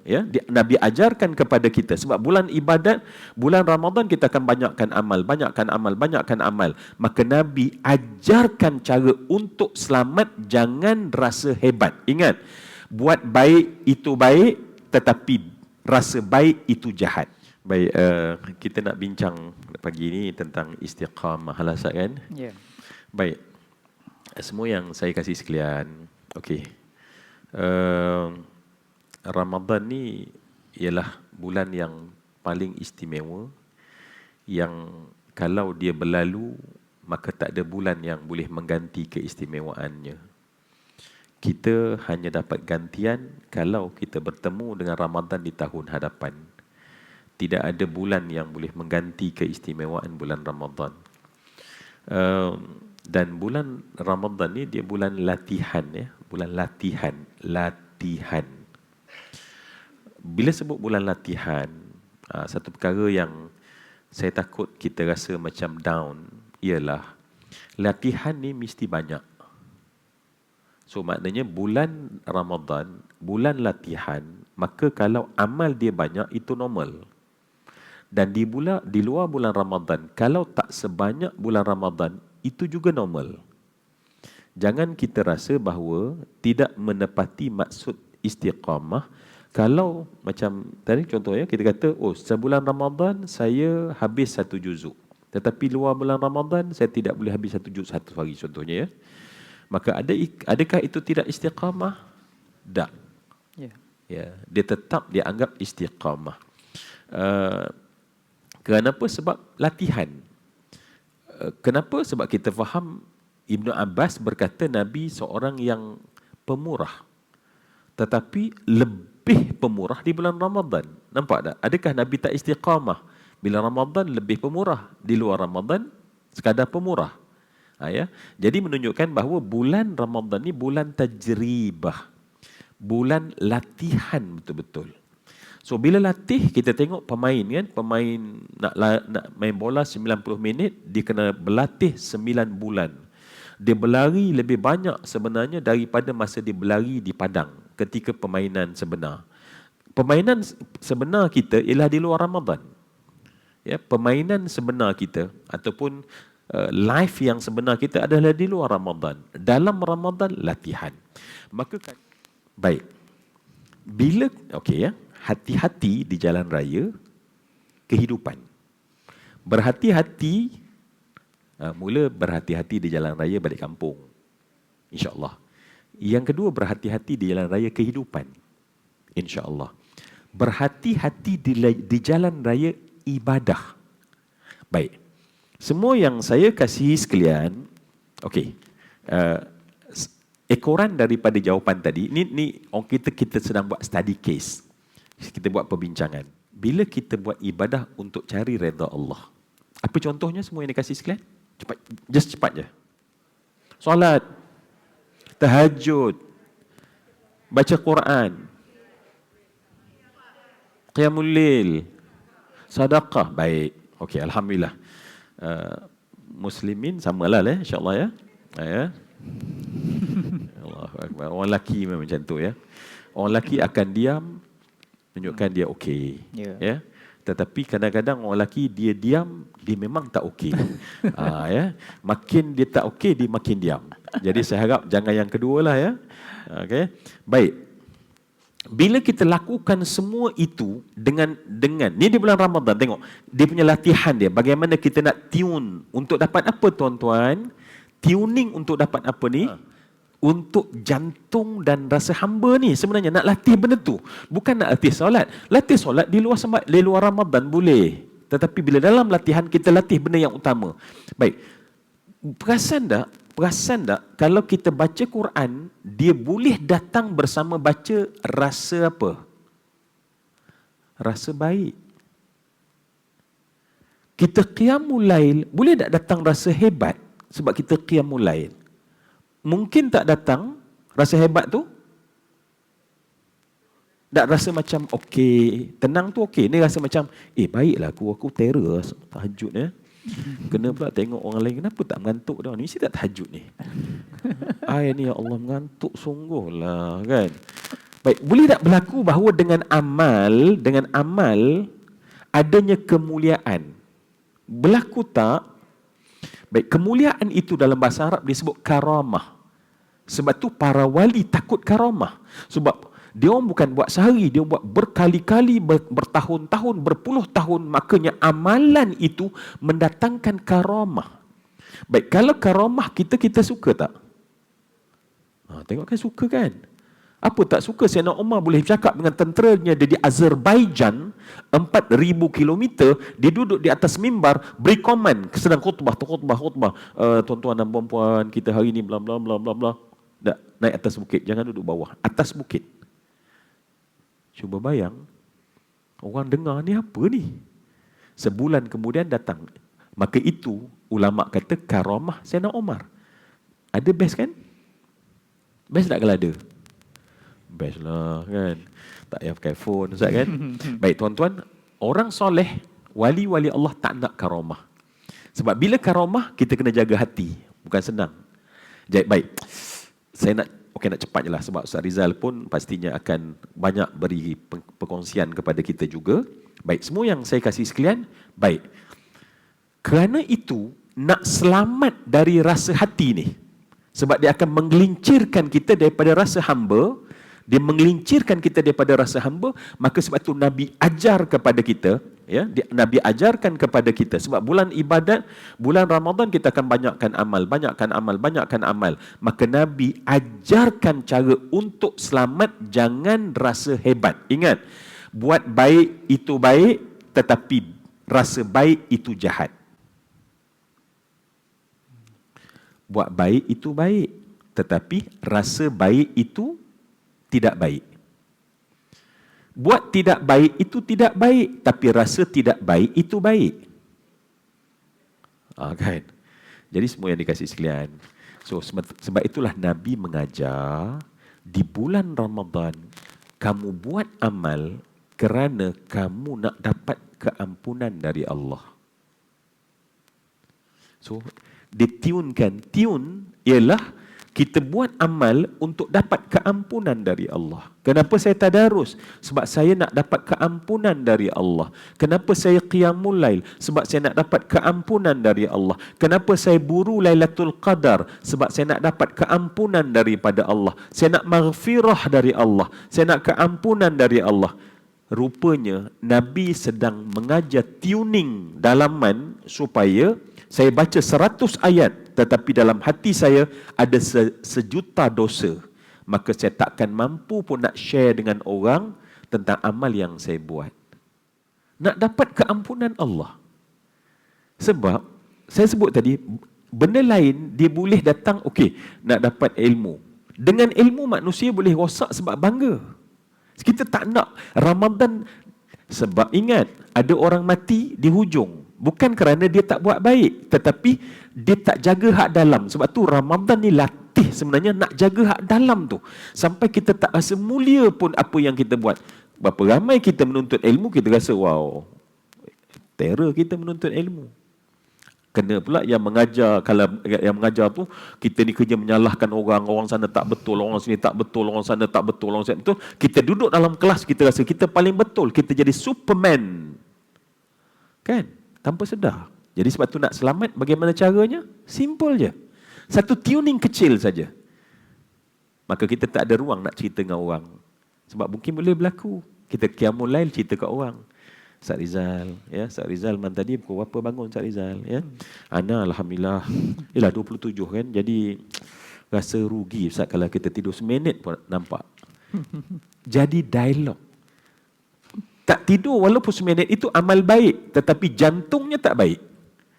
Ya, Nabi ajarkan kepada kita sebab bulan ibadat, bulan Ramadan kita akan banyakkan amal, banyakkan amal, banyakkan amal. Maka Nabi ajarkan cara untuk selamat, jangan rasa hebat. Ingat, buat baik itu baik, tetapi rasa baik itu jahat. Baik, kita nak bincang pagi ini tentang istiqamah, Halasat kan? Ya. Baik, semua yang saya kasih sekalian, okey. Ramadan ni ialah bulan yang paling istimewa, yang kalau dia berlalu maka tak ada bulan yang boleh mengganti keistimewaannya. Kita hanya dapat gantian kalau kita bertemu dengan Ramadan di tahun hadapan. Tidak ada bulan yang boleh mengganti keistimewaan bulan Ramadan. Dan bulan Ramadan ni dia bulan latihan, ya, bulan latihan. Bila sebut bulan latihan, satu perkara yang saya takut kita rasa macam down ialah latihan ni mesti banyak. So maknanya bulan Ramadan, bulan latihan, maka kalau amal dia banyak itu normal. Dan di luar bulan Ramadan, kalau tak sebanyak bulan Ramadan, itu juga normal. Jangan kita rasa bahawa tidak menepati maksud istiqamah. Kalau macam tadi contohnya kita kata, oh sebulan Ramadan saya habis 1 juzuk. Tetapi luar bulan Ramadan saya tidak boleh habis 1 juzuk satu hari contohnya, ya. Maka adakah itu tidak istiqamah? Tak. Ya, dia tetap dia anggap istiqamah. Kenapa? Sebab latihan. Kenapa? Sebab kita faham Ibnu Abbas berkata Nabi seorang yang pemurah. Tetapi lebih pemurah di bulan Ramadan. Nampak tak? Adakah Nabi tak istiqamah? Bila Ramadan lebih pemurah, di luar Ramadan sekadar pemurah. Ya? Jadi menunjukkan bahawa bulan Ramadan ni bulan tajribah. Bulan latihan betul-betul. So bila latih, kita tengok pemain kan, pemain nak main bola 90 minit, dia kena berlatih 9 bulan. Dia berlari lebih banyak sebenarnya daripada masa dia berlari di padang ketika permainan sebenar. Permainan sebenar kita ialah di luar Ramadan. Ya, permainan sebenar kita ataupun life yang sebenar kita adalah di luar Ramadan. Dalam Ramadan latihan. Maka baik. Bila okey, ya, hati-hati di jalan raya kehidupan. Berhati-hati, mula berhati-hati di jalan raya balik kampung, insya-Allah. Yang kedua, berhati-hati di jalan raya kehidupan, insya-Allah. Berhati-hati di jalan raya ibadah. Baik. Semua yang saya kasih sekalian, okey. Ekoran daripada jawapan tadi, ni kita sedang buat study case. Kita buat perbincangan. Bila kita buat ibadah untuk cari redha Allah, apa contohnya semua yang dikasih sekalian? Cepat je. Solat, tahajud, baca Quran, qiyamul lail, sedekah. Baik. Okey, alhamdulillah. Muslimin samalah insya-Allah, ya. Ya. Allahu akbar. Orang lelaki memang macam tu, ya. Orang lelaki akan diam menunjukkan dia okey. Ya. Tetapi kadang-kadang orang lelaki dia diam, dia memang tak okey. Ya. Makin dia tak okey, dia makin diam. Jadi saya harap jangan yang kedua lah, ya. Okey. Baik. Bila kita lakukan semua itu dengan ni di bulan Ramadan, tengok dia punya latihan dia, bagaimana kita nak tune untuk dapat apa, tuan-tuan? Tuning untuk dapat apa ni? Untuk jantung dan rasa hamba ni sebenarnya nak latih benda tu. Bukan nak latih solat. Latih solat di luar Ramadan boleh. Tetapi bila dalam latihan kita latih benda yang utama. Baik. Perasan tak kalau kita baca Quran, dia boleh datang bersama baca rasa apa? Rasa baik. Kita qiyamul lail, boleh tak datang rasa hebat sebab kita qiyamul lail? Mungkin tak datang rasa hebat tu. Tak rasa macam okey, tenang tu okey. Ni rasa macam baiklah aku terror tahajud, ya. Kena pula tengok orang lain, kenapa tak mengantuk dah ni, mesti tak tahajud ni. Ni ya Allah, mengantuk sungguh lah kan. Baik, boleh tak berlaku bahawa dengan amal adanya kemuliaan? Berlaku tak? Baik, kemuliaan itu dalam bahasa Arab disebut karamah. Sebab tu para wali takut karamah. Sebab dia orang bukan buat sehari, dia buat berkali-kali, bertahun-tahun, berpuluh tahun. Makanya amalan itu mendatangkan karamah. Baik, kalau karamah kita suka tak? Tengok kan suka kan? Apa tak suka Sayyidina Umar boleh bercakap dengan tenteranya dia di Azerbaijan 4,000 kilometer, dia duduk di atas mimbar beri komen sedang khutbah, tuan-tuan dan puan-puan, kita hari ini bla bla bla bla bla. Tak, naik atas bukit, jangan duduk bawah, atas bukit. Cuba bayang, orang dengar ni apa ni? Sebulan kemudian datang. Maka itu ulama kata karamah Sayyidina Umar. Ada best kan? Best tak kalau ada? Best lah kan. Tak payah pakai phone Ustaz kan. Baik tuan-tuan, orang soleh, wali-wali Allah tak nak karamah. Sebab bila karamah, kita kena jaga hati. Bukan senang. Jadi baik, saya nak cepat je lah. Sebab Ustaz Rizal pun pastinya akan banyak beri perkongsian kepada kita juga. Baik, semua yang saya kasih sekalian, baik. Kerana itu, nak selamat dari rasa hati ni. Sebab dia akan menggelincirkan kita daripada rasa hamba. Dia menggelincirkan kita daripada rasa hamba. Maka sebab itu Nabi ajar kepada kita. Ya, Nabi ajarkan kepada kita. Sebab bulan ibadat, bulan Ramadan kita akan banyakkan amal. Maka Nabi ajarkan cara untuk selamat, jangan rasa hebat. Ingat, buat baik itu baik, tetapi rasa baik itu jahat. Buat baik itu baik, tetapi rasa baik itu tidak baik. Buat tidak baik itu tidak baik, tapi rasa tidak baik itu baik. Kan? Jadi semua yang dikasih sekalian. So sebab itulah Nabi mengajar di bulan Ramadan kamu buat amal kerana kamu nak dapat keampunan dari Allah. So ditiunkan. Tiun ialah kita buat amal untuk dapat keampunan dari Allah. Kenapa saya tadarus? Sebab saya nak dapat keampunan dari Allah. Kenapa saya qiyamul lail? Sebab saya nak dapat keampunan dari Allah. Kenapa saya buru Lailatul Qadar? Sebab saya nak dapat keampunan daripada Allah. Saya nak maghfirah dari Allah. Saya nak keampunan dari Allah. Rupanya Nabi sedang mengajar tuning dalaman supaya saya baca 100 ayat tetapi dalam hati saya ada sejuta dosa. Maka saya takkan mampu pun nak share dengan orang tentang amal yang saya buat. Nak dapat keampunan Allah. Sebab saya sebut tadi, benda lain dia boleh datang, okey, nak dapat ilmu. Dengan ilmu manusia boleh rosak sebab bangga. Kita tak nak Ramadan. Sebab ingat, ada orang mati di hujung. Bukan kerana dia tak buat baik, tetapi dia tak jaga hak dalam. Sebab tu Ramadan ni latih sebenarnya nak jaga hak dalam tu. Sampai kita tak rasa mulia pun apa yang kita buat. Berapa ramai kita menuntut ilmu, kita rasa wow, terror kita menuntut ilmu. Kena pula yang mengajar, kalau yang mengajar tu, kita ni kerja menyalahkan orang, orang sana tak betul, orang sini tak betul, orang sana tak betul, orang sana betul. Kita duduk dalam kelas, kita rasa kita paling betul, kita jadi Superman. Kan? Tanpa sedar. Jadi sebab tu nak selamat, bagaimana caranya? Simple je. Satu tuning kecil saja. Maka kita tak ada ruang nak cerita dengan orang. Sebab mungkin boleh berlaku. Kita qiyamul lail cerita kat orang. Ustaz Rizal, ya, Ustaz Rizal man tadi pukul berapa bangun Ustaz Rizal, ya? Ana alhamdulillah, ialah 27 kan, jadi rasa rugi Ustaz kalau kita tidur seminit pun nampak. Jadi dialog. Tak tidur walaupun seminit itu amal baik, tetapi jantungnya tak baik.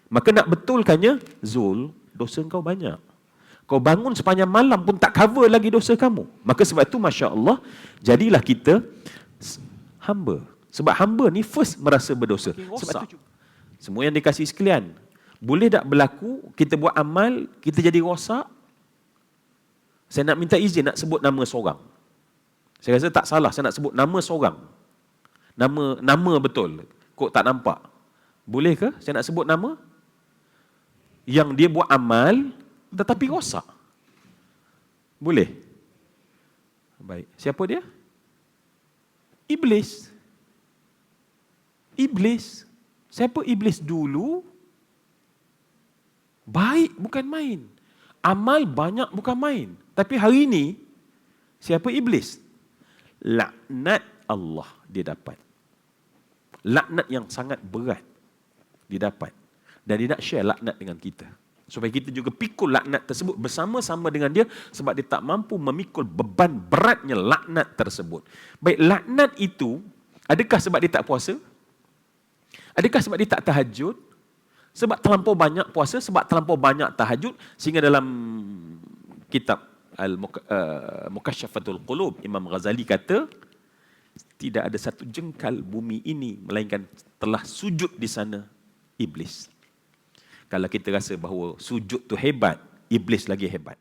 Maka nak betulkannya, Zul, dosa kau banyak. Kau bangun sepanjang malam pun tak cover lagi dosa kamu. Maka sebab itu Masya Allah, jadilah kita hamba. Sebab hamba ni first merasa berdosa. Sebab itu, semua yang dikasih sekalian, boleh tak berlaku kita buat amal, kita jadi rosak? Saya nak minta izin nak sebut nama seorang. Saya rasa tak salah saya nak sebut nama seorang. Nama betul. Kok tak nampak? Boleh ke saya nak sebut nama? Yang dia buat amal tetapi rosak. Boleh? Baik. Siapa dia? Iblis. Iblis. Siapa iblis dulu? Baik bukan main. Amal banyak bukan main. Tapi hari ini, siapa iblis? Laknat Allah dia dapat. Laknat yang sangat berat dia dapat. Dan dia nak share laknat dengan kita. Supaya kita juga pikul laknat tersebut bersama-sama dengan dia sebab dia tak mampu memikul beban beratnya laknat tersebut. Baik, laknat itu, adakah sebab dia tak puasa? Adakah sebab dia tak tahajud? Sebab terlampau banyak puasa, sebab terlampau banyak tahajud, sehingga dalam kitab Al-Mukasyafatul Qulub, Imam Ghazali kata, tidak ada satu jengkal bumi ini melainkan telah sujud di sana iblis. Kalau kita rasa bahawa sujud tu hebat, iblis lagi hebat.